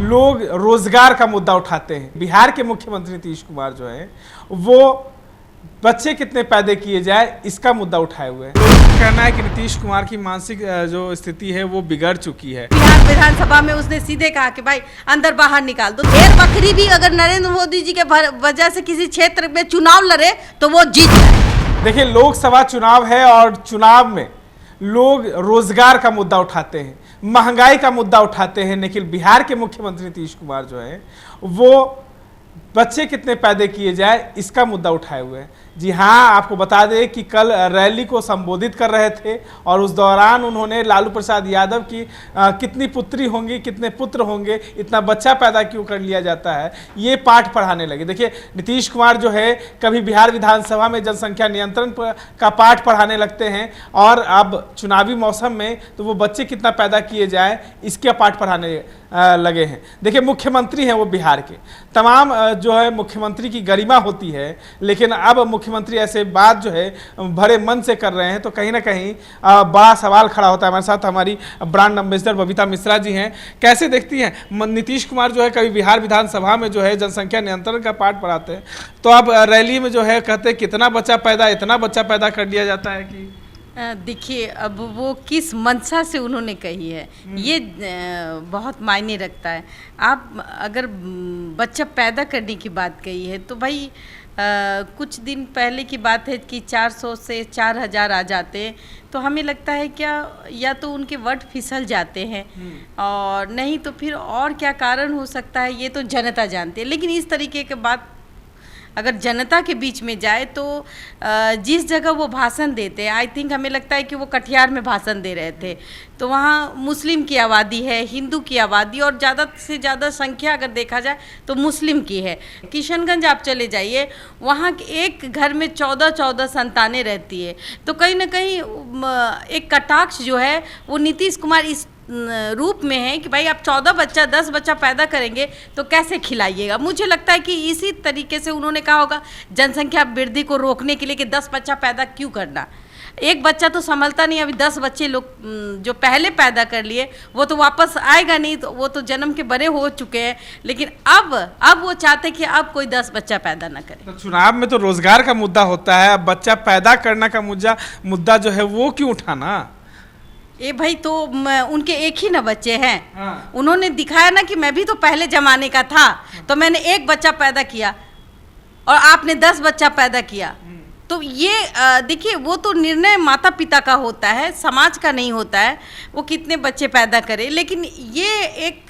लोग रोजगार का मुद्दा उठाते हैं। बिहार के मुख्यमंत्री नीतीश कुमार जो है वो बच्चे कितने पैदा किए जाए इसका मुद्दा उठाए हुए हैं। लोगों का कहना है कि नीतीश कुमार की मानसिक जो स्थिति है वो बिगड़ चुकी है। बिहार विधानसभा में उसने सीधे कहा कि भाई अंदर बाहर निकाल दो। ढेर बकरी भी अगर नरेंद्र मोदी जी के वजह से किसी क्षेत्र में चुनाव लड़े तो वो जीत जाए। देखिए, लोकसभा चुनाव है और चुनाव में लोग रोजगार का मुद्दा उठाते हैं, महंगाई का मुद्दा उठाते हैं, लेकिन बिहार के मुख्यमंत्री नीतीश कुमार जो है वो बच्चे कितने पैदा किए जाए इसका मुद्दा उठाए हुए हैं। जी हाँ, आपको बता दें कि कल रैली को संबोधित कर रहे थे और उस दौरान उन्होंने लालू प्रसाद यादव की कितनी पुत्री होंगी, कितने पुत्र होंगे, इतना बच्चा पैदा क्यों कर लिया जाता है, ये पाठ पढ़ाने लगे। देखिए, नीतीश कुमार जो है कभी बिहार विधानसभा में जनसंख्या नियंत्रण का पाठ पढ़ाने लगते हैं और अब चुनावी मौसम में तो वो बच्चे कितना पैदा किए जाए इसका पाठ पढ़ाने लगे हैं। देखिए, मुख्यमंत्री हैं वो बिहार के, तमाम जो है मुख्यमंत्री की गरिमा होती है, लेकिन अब मुख्यमंत्री ऐसे बात जो है भरे मन से कर रहे हैं तो कहीं ना कहीं बड़ा सवाल खड़ा होता है। हमारे साथ हमारी ब्रांड एम्बेसडर बबीता मिश्रा जी हैं। कैसे देखती हैं, नीतीश कुमार जो है कभी बिहार विधानसभा में जो है जनसंख्या नियंत्रण का पाठ पढ़ाते हैं तो अब रैली में जो है कहते हैं कितना बच्चा पैदा, इतना बच्चा पैदा कर दिया जाता है कि देखिए, अब वो किस मंशा से उन्होंने कही है ये बहुत मायने रखता है। आप अगर बच्चा पैदा करने की बात कही है तो भाई कुछ दिन पहले की बात है कि 400 से 4000 आ जाते हैं तो हमें लगता है क्या या तो उनके वर्ड फिसल जाते हैं और नहीं तो फिर और क्या कारण हो सकता है ये तो जनता जानती है। लेकिन इस तरीके के बात अगर जनता के बीच में जाए तो जिस जगह वो भाषण देते हैं, आई थिंक हमें लगता है कि वो कटिहार में भाषण दे रहे थे तो वहाँ मुस्लिम की आबादी है, हिंदू की आबादी और ज़्यादा से ज़्यादा संख्या अगर देखा जाए तो मुस्लिम की है। किशनगंज आप चले जाइए, वहाँ एक घर में 14 संतानें रहती है। तो कहीं ना कहीं एक कटाक्ष जो है वो नीतीश कुमार इस रूप में है कि भाई आप 14 बच्चा 10 बच्चा पैदा करेंगे तो कैसे खिलाइएगा। मुझे लगता है कि इसी तरीके से उन्होंने कहा होगा जनसंख्या वृद्धि को रोकने के लिए कि 10 बच्चा पैदा क्यों करना, एक बच्चा तो संभलता नहीं। अभी 10 बच्चे लोग जो पहले पैदा कर लिए वो तो वापस आएगा नहीं, तो वो तो जन्म के बड़े हो चुके हैं। लेकिन अब वो चाहते कि अब कोई 10 बच्चा पैदा ना करे। तो चुनाव में तो रोजगार का मुद्दा होता है, अब बच्चा पैदा करना का मुद्दा जो है वो क्यों उठाना। ये भाई तो उनके एक ही ना बच्चे हैं। उन्होंने दिखाया ना कि मैं भी तो पहले जमाने का था तो मैंने एक बच्चा पैदा किया और आपने 10 बच्चा पैदा किया। तो ये देखिए, वो तो निर्णय माता पिता का होता है, समाज का नहीं होता है वो कितने बच्चे पैदा करे। लेकिन ये एक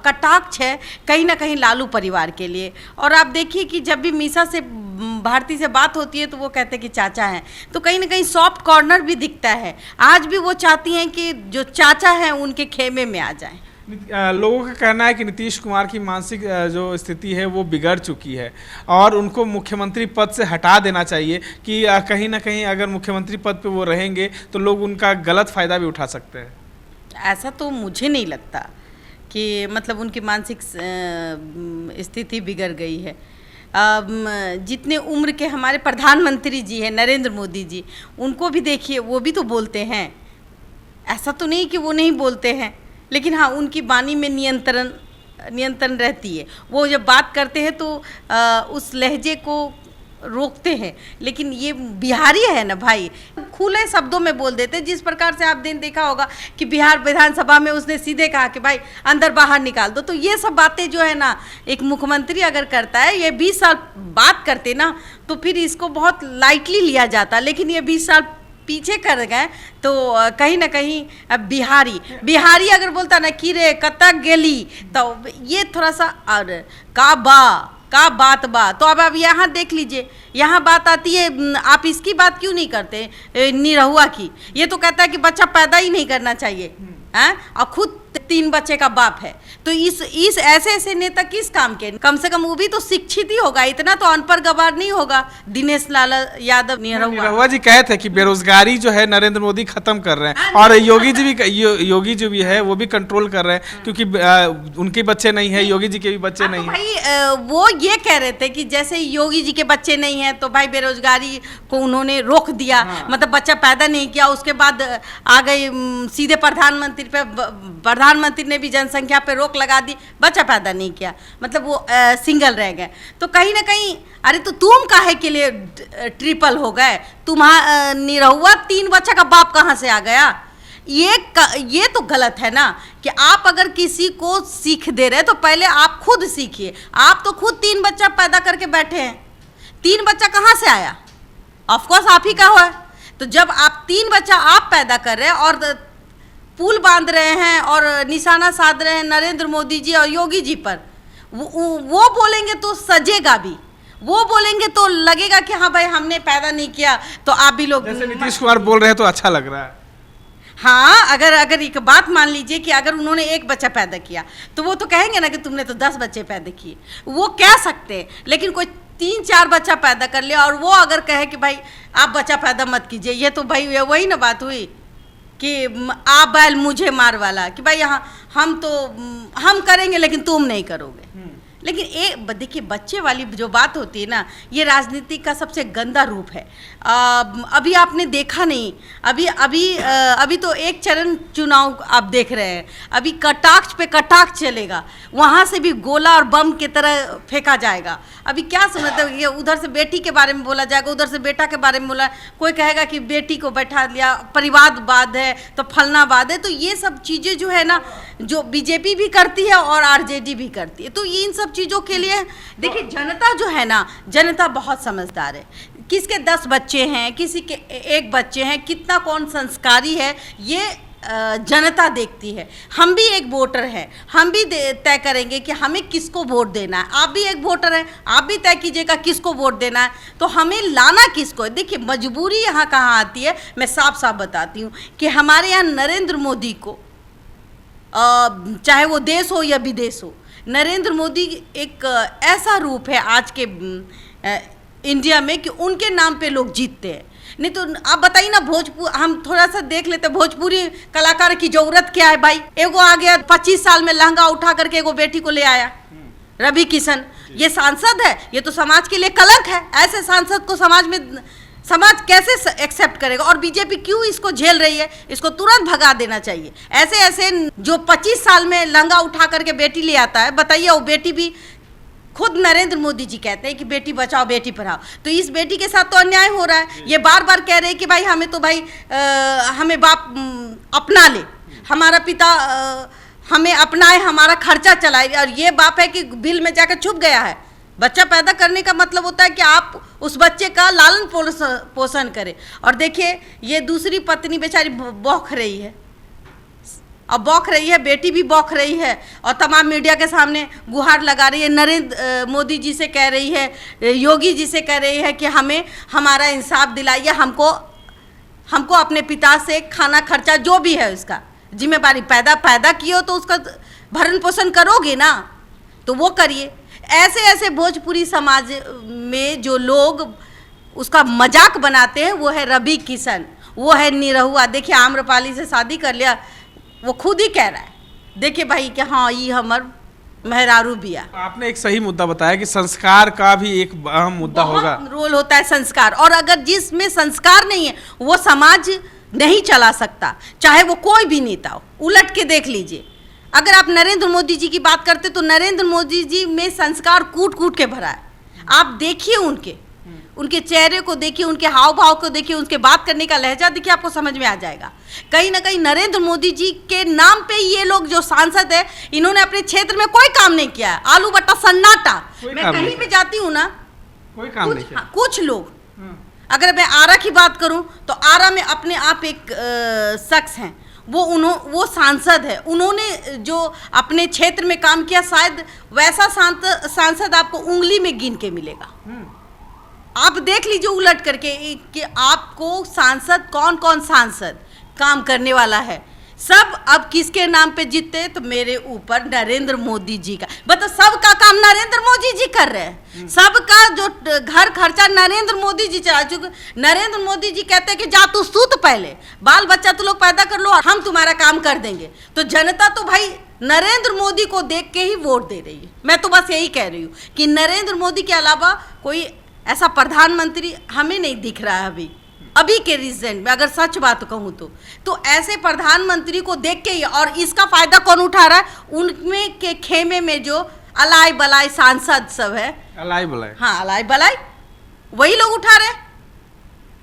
कटाक्ष है कहीं ना कहीं लालू परिवार के लिए। और आप देखिए कि जब भी मीसा से भारती से बात होती है तो वो कहते हैं कि चाचा हैं, तो कहीं ना कहीं सॉफ्ट कॉर्नर भी दिखता है। आज भी वो चाहती हैं कि जो चाचा हैं उनके खेमे में आ जाएं। लोगों का कहना है कि नीतीश कुमार की मानसिक जो स्थिति है वो बिगड़ चुकी है और उनको मुख्यमंत्री पद से हटा देना चाहिए कि कहीं ना कहीं अगर मुख्यमंत्री पद पे वो रहेंगे तो लोग उनका गलत फ़ायदा भी उठा सकते हैं। ऐसा तो मुझे नहीं लगता कि मतलब उनकी मानसिक स्थिति बिगड़ गई है। जितने उम्र के हमारे प्रधानमंत्री जी हैं नरेंद्र मोदी जी, उनको भी देखिए, वो भी तो बोलते हैं। ऐसा तो नहीं कि वो नहीं बोलते हैं, लेकिन हाँ उनकी वाणी में नियंत्रण रहती है। वो जब बात करते हैं तो उस लहजे को रोकते हैं। लेकिन ये बिहारी है ना भाई, खुले शब्दों में बोल देते हैं। जिस प्रकार से आप देखा होगा कि बिहार विधानसभा में उसने सीधे कहा कि भाई अंदर बाहर निकाल दो। तो ये सब बातें जो है ना एक मुख्यमंत्री अगर करता है, ये 20 साल बात करते ना तो फिर इसको बहुत लाइटली लिया जाता। लेकिन ये 20 साल पीछे कर गए तो कहीं ना कहीं अब बिहारी अगर बोलता ना कि रे कतक गेली तो ये थोड़ा सा और का बात तो अब आप यहाँ देख लीजिए, यहाँ बात आती है, आप इसकी बात क्यों नहीं करते निरहुआ की। ये तो कहता है कि बच्चा पैदा ही नहीं करना चाहिए हैं और खुद 3 बच्चे का बाप है। तो इस ऐसे नेता किस काम के, कम से कम वो भी तो शिक्षित ही होगा, इतना तो अनपढ़ गवार नहीं होगा। दिनेश लाल यादव निरहुआ जी कहे थे कि बेरोजगारी जो है नरेंद्र मोदी खत्म कर रहे हैं और योगी जी भी है वो भी कंट्रोल कर रहे हैं क्योंकि उनके बच्चे नहीं है, योगी जी के भी बच्चे नहीं है। भाई वो ये कह रहे थे कि जैसे योगी जी के बच्चे नहीं है तो भाई बेरोजगारी को उन्होंने रोक दिया, मतलब बच्चा पैदा नहीं किया, उसके बाद आ गए सीधे प्रधानमंत्री पे प्रधानमंत्री ने भी जनसंख्या पे रोक लगा दी, बच्चा पैदा नहीं किया, मतलब वो सिंगल रह गए। तो कहीं ना कहीं अरे तो तुम काहे के लिए ट्रिपल हो गए? तुम्हारा निरहुआ 3 बच्चा का बाप कहाँ से आ गया? ये तो गलत है ना कि आप अगर किसी को सीख दे रहे तो पहले आप खुद सीखिए। आप तो खुद 3 बच्चा पैदा करके बैठे हैं, 3 बच्चा कहाँ से आया? ऑफ कोर्स आप ही का हुआ है। तो जब आप 3 बच्चा आप पैदा कर रहे हैं और पुल बांध रहे हैं और निशाना साध रहे हैं नरेंद्र मोदी जी और योगी जी पर, वो बोलेंगे तो सजेगा भी, वो बोलेंगे तो लगेगा कि हाँ भाई हमने पैदा नहीं किया तो आप भी लोग। जैसे नीतीश कुमार बोल रहे हैं तो अच्छा लग रहा है। हाँ, अगर एक बात मान लीजिए कि अगर उन्होंने 1 बच्चा पैदा किया तो वो तो कहेंगे ना कि तुमने तो 10 बच्चे पैदा किए, वो कह सकते हैं। लेकिन कोई 3-4 बच्चा पैदा कर लिया और वो अगर कहे कि भाई आप बच्चा पैदा मत कीजिए, ये तो भाई वही ना बात हुई कि आप बैल मुझे मार वाला, कि भाई यहाँ हम करेंगे लेकिन तुम नहीं करोगे। लेकिन देखिए बच्चे वाली जो बात होती है ना, ये राजनीति का सबसे गंदा रूप है। अभी आपने देखा नहीं, अभी तो एक चरण चुनाव आप देख रहे हैं, अभी कटाक्ष पे कटाक्ष चलेगा, वहाँ से भी गोला और बम की तरह फेंका जाएगा। अभी क्या समझते हो, उधर से बेटी के बारे में बोला जाएगा, उधर से बेटा के बारे में बोला, कोई कहेगा कि बेटी को बैठा लिया, परिवारवाद है तो फलनावाद है। तो ये सब चीज़ें जो है ना, जो बीजेपी भी करती है और आरजेडी भी करती है, तो इन सब चीज़ों के लिए देखिए जनता जो है ना, जनता बहुत समझदार है। किसके 10 बच्चे हैं, किसी के 1 बच्चे हैं, कितना कौन संस्कारी है, ये जनता देखती है। हम भी एक वोटर हैं, हम भी तय करेंगे कि हमें किसको वोट देना है। आप भी एक वोटर हैं, आप भी तय कीजिएगा किसको वोट देना है। तो हमें लाना किसको है? देखिए मजबूरी यहाँ कहाँ आती है, मैं साफ साफ बताती हूँ कि हमारे यहाँ नरेंद्र मोदी को, चाहे वो देश हो या विदेश हो, नरेंद्र मोदी एक ऐसा रूप है आज के इंडिया में कि उनके नाम पे लोग जीतते हैं। नहीं तो आप बताइए ना, भोजपुर हम थोड़ा सा देख लेते, भोजपुरी कलाकार की जरूरत क्या है भाई? एगो आ गया 25 साल में लहंगा उठा करके एगो बेटी को ले आया, रवि किशन, ये सांसद है? ये तो समाज के लिए कलंक है। ऐसे सांसद को समाज कैसे एक्सेप्ट करेगा? और बीजेपी क्यों इसको झेल रही है? इसको तुरंत भगा देना चाहिए। ऐसे जो 25 साल में लहंगा उठा करके बेटी ले आता है, बताइए वो बेटी भी खुद नरेंद्र मोदी जी कहते हैं कि बेटी बचाओ बेटी पढ़ाओ, तो इस बेटी के साथ तो अन्याय हो रहा है। ये बार बार कह रहे हैं कि भाई हमें तो भाई हमें बाप अपना ले, हमारा पिता हमें अपनाए, हमारा खर्चा चलाए, और ये बाप है कि बिल में जाकर छुप गया है। बच्चा पैदा करने का मतलब होता है कि आप उस बच्चे का लालन पोषण करें। और देखिए ये दूसरी पत्नी बेचारी बौख रही है, अब बौख रही है, बेटी भी बौख रही है और तमाम मीडिया के सामने गुहार लगा रही है। नरेंद्र मोदी जी से कह रही है, योगी जी से कह रही है कि हमें हमारा इंसाफ दिलाइए, हमको अपने पिता से खाना खर्चा जो भी है उसका जिम्मेदारी, पैदा किए हो तो उसका भरण पोषण करोगे ना, तो वो करिए। ऐसे भोजपुरी समाज में जो लोग उसका मजाक बनाते हैं, वो है रवि किशन, वो है निरहुआ। देखिए आम्रपाली से शादी कर लिया, वो खुद ही कह रहा है, देखिए भाई कि हाँ ये हमार मेहरारू बिया। आपने एक सही मुद्दा बताया कि संस्कार का भी एक अहम मुद्दा होगा, रोल होता है संस्कार। और अगर जिसमें संस्कार नहीं है वो समाज नहीं चला सकता, चाहे वो कोई भी नेता हो। उलट के देख लीजिए, अगर आप नरेंद्र मोदी जी की बात करते तो नरेंद्र मोदी जी में संस्कार कूट कूट के भरा है। आप देखिए उनके चेहरे को देखिए, उनके हाव भाव को देखिए, उनके बात करने का लहजा देखिए, आपको समझ में आ जाएगा। कहीं ना कहीं नरेंद्र मोदी जी के नाम पे ये लोग जो सांसद है, इन्होंने अपने क्षेत्र में कोई काम नहीं किया है। आलू बट्टा सन्नाटा। मैं कहीं भी जाती हूँ ना, कोई काम नहीं किया। कुछ लोग, अगर मैं आरा की बात करूं तो आरा में अपने आप एक शख्स हैं, वो सांसद है, उन्होंने जो अपने क्षेत्र में काम किया, शायद वैसा सांसद आपको उंगली में गिन के मिलेगा। आप देख लीजिए उलट करके कि आपको सांसद कौन सांसद काम करने वाला है। सब अब किसके नाम पे जीतते हैं? तो मेरे ऊपर नरेंद्र मोदी जी का। बताओ, सबका काम नरेंद्र मोदी जी कर रहे हैं, सबका जो घर खर्चा नरेंद्र मोदी जी चला चुके। नरेंद्र मोदी जी कहते हैं कि जा तू सूत, पहले बाल बच्चा तो लोग पैदा कर लो और हम तुम्हारा काम कर देंगे। तो जनता तो भाई नरेंद्र मोदी को देख के ही वोट दे रही है। मैं तो बस यही कह रही हूँ कि नरेंद्र मोदी के अलावा कोई ऐसा प्रधानमंत्री हमें नहीं दिख रहा है अभी अभी के रिसेंट में अगर सच बात कहूँ तो ऐसे प्रधानमंत्री को देख के ही, और इसका फायदा कौन उठा रहा है? उनमें के खेमे में जो अलाई बलाई सांसद सब है, अलाई बलाई, हाँ अलाई बलाई, वही लोग उठा रहे हैं।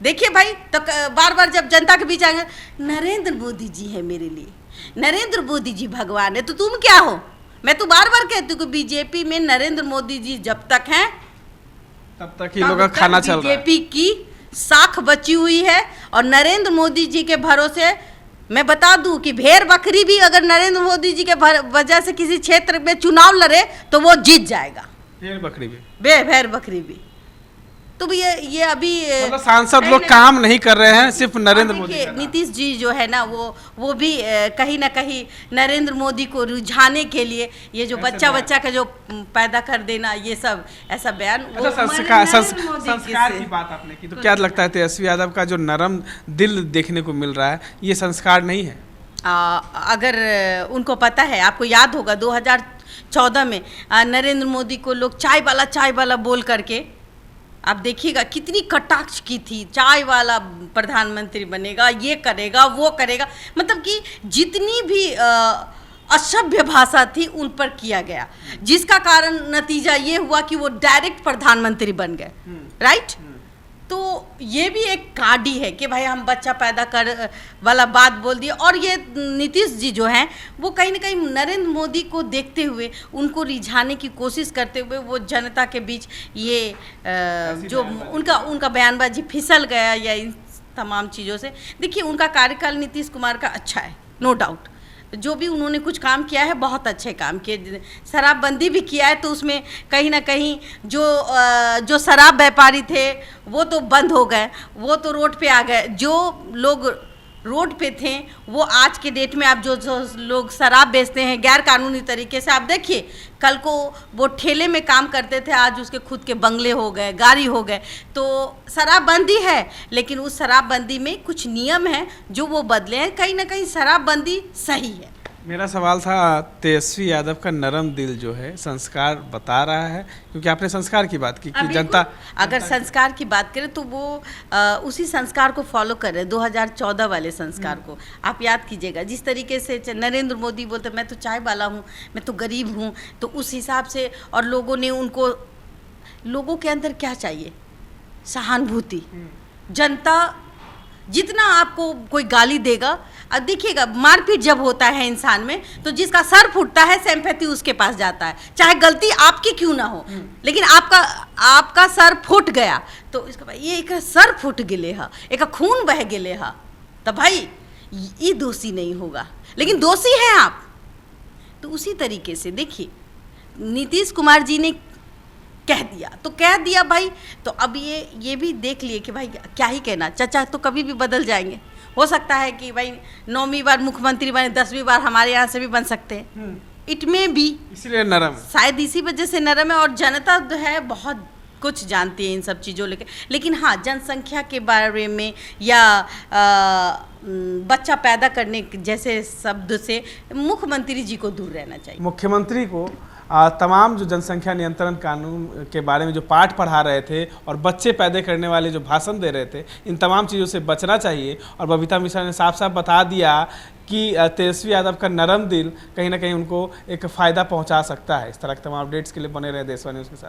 देखिए भाई, तो बार बार जब जनता के बीच आएंगे, नरेंद्र मोदी जी है मेरे लिए, नरेंद्र मोदी जी भगवान है, तो तुम क्या हो? मैं तो बार बार कहती हूँ कि बीजेपी में नरेंद्र मोदी जी जब तक हैं तब तक ही लोगों का खाना चल रहा है। बीजेपी की साख बची हुई है, और नरेंद्र मोदी जी के भरोसे मैं बता दूं कि भेड़ बकरी भी अगर नरेंद्र मोदी जी के वजह से किसी क्षेत्र में चुनाव लड़े तो वो जीत जाएगा। भेड़ बकरी भी, भेड़ बकरी भी। तो ये अभी मतलब सांसद लोग काम नहीं कर रहे हैं, सिर्फ नरेंद्र मोदी। नीतीश जी जो है ना, वो भी कहीं ना कहीं नरेंद्र मोदी को रुझाने के लिए ये जो बच्चा का जो पैदा कर देना, ये सब ऐसा बयान। संस्कार की बात आपने की, तो क्या लगता है तेजस्वी यादव का जो नरम दिल देखने को मिल रहा है, ये संस्कार नहीं है? अगर उनको पता है, आपको याद होगा 2014 में नरेंद्र मोदी को लोग चाय वाला बोल करके, आप देखिएगा कितनी कटाक्ष की थी, चाय वाला प्रधानमंत्री बनेगा, ये करेगा वो करेगा, मतलब कि जितनी भी असभ्य भाषा थी उन पर किया गया, जिसका कारण नतीजा ये हुआ कि वो डायरेक्ट प्रधानमंत्री बन गए। राइट? तो ये भी एक काडी है कि भाई हम बच्चा पैदा कर वाला बात बोल दिए। और ये नीतीश जी जो हैं, वो कहीं ना कहीं नरेंद्र मोदी को देखते हुए, उनको रिझाने की कोशिश करते हुए, वो जनता के बीच ये जो उनका बयानबाजी फिसल गया, या इन तमाम चीज़ों से। देखिए, उनका कार्यकाल नीतीश कुमार का अच्छा है, नो डाउट, जो भी उन्होंने कुछ काम किया है बहुत अच्छे काम किए। शराबबंदी भी किया है, तो उसमें कहीं ना कहीं जो शराब व्यापारी थे वो तो बंद हो गए, वो तो रोड पे आ गए। जो लोग रोड पे थे वो आज के डेट में, आप जो लोग शराब बेचते हैं गैर कानूनी तरीके से, आप देखिए कल को वो ठेले में काम करते थे, आज उसके खुद के बंगले हो गए, गाड़ी हो गए। तो शराबबंदी है, लेकिन उस शराबबंदी में कुछ नियम हैं जो वो बदले हैं। कहीं ना कहीं शराबबंदी सही है। मेरा सवाल था, तेजस्वी यादव का नरम दिल जो है संस्कार बता रहा है, क्योंकि आपने संस्कार की बात की कि जनता, अगर संस्कार की बात करें तो वो उसी संस्कार को फॉलो कर रहे हैं, 2014 वाले संस्कार को। आप याद कीजिएगा, जिस तरीके से नरेंद्र मोदी बोलते मैं तो चाय वाला हूँ, मैं तो गरीब हूँ, तो उस हिसाब से, और लोगों के अंदर क्या चाहिए? सहानुभूति। जनता जितना आपको कोई गाली देगा, अब देखिएगा मारपीट जब होता है इंसान में, तो जिसका सर फूटता है सिंपैथी उसके पास जाता है, चाहे गलती आपकी क्यों ना हो, लेकिन आपका सर फूट गया तो इसका भाई ये एक सर फूट गिले हा, एक खून बह गिले हा, तो भाई ये दोषी नहीं होगा, लेकिन दोषी हैं आप। तो उसी तरीके से देखिए, नीतीश कुमार जी ने कह दिया तो कह दिया भाई। तो अब ये भी देख लिए कि भाई क्या ही कहना, चाचा तो कभी भी बदल जाएंगे। हो सकता है कि भाई 9वीं बार मुख्यमंत्री बने, 10वीं बार हमारे यहाँ से भी बन सकते हैं, इट में भी, इसलिए नरम, शायद इसी वजह से नरम है। और जनता जो है बहुत कुछ जानती है इन सब चीज़ों लेके, लेकिन हाँ, जनसंख्या के बारे में या बच्चा पैदा करने जैसे शब्द से मुख्यमंत्री जी को दूर रहना चाहिए। मुख्यमंत्री को तमाम जो जनसंख्या नियंत्रण कानून के बारे में जो पाठ पढ़ा रहे थे और बच्चे पैदा करने वाले जो भाषण दे रहे थे, इन तमाम चीज़ों से बचना चाहिए। और बबीता मिश्रा ने साफ साफ बता दिया कि तेजस्वी यादव का नरम दिल कहीं ना कहीं उनको एक फ़ायदा पहुंचा सकता है। इस तरह के तमाम अपडेट्स के लिए बने रहे देशवा न्यूज़ के साथ।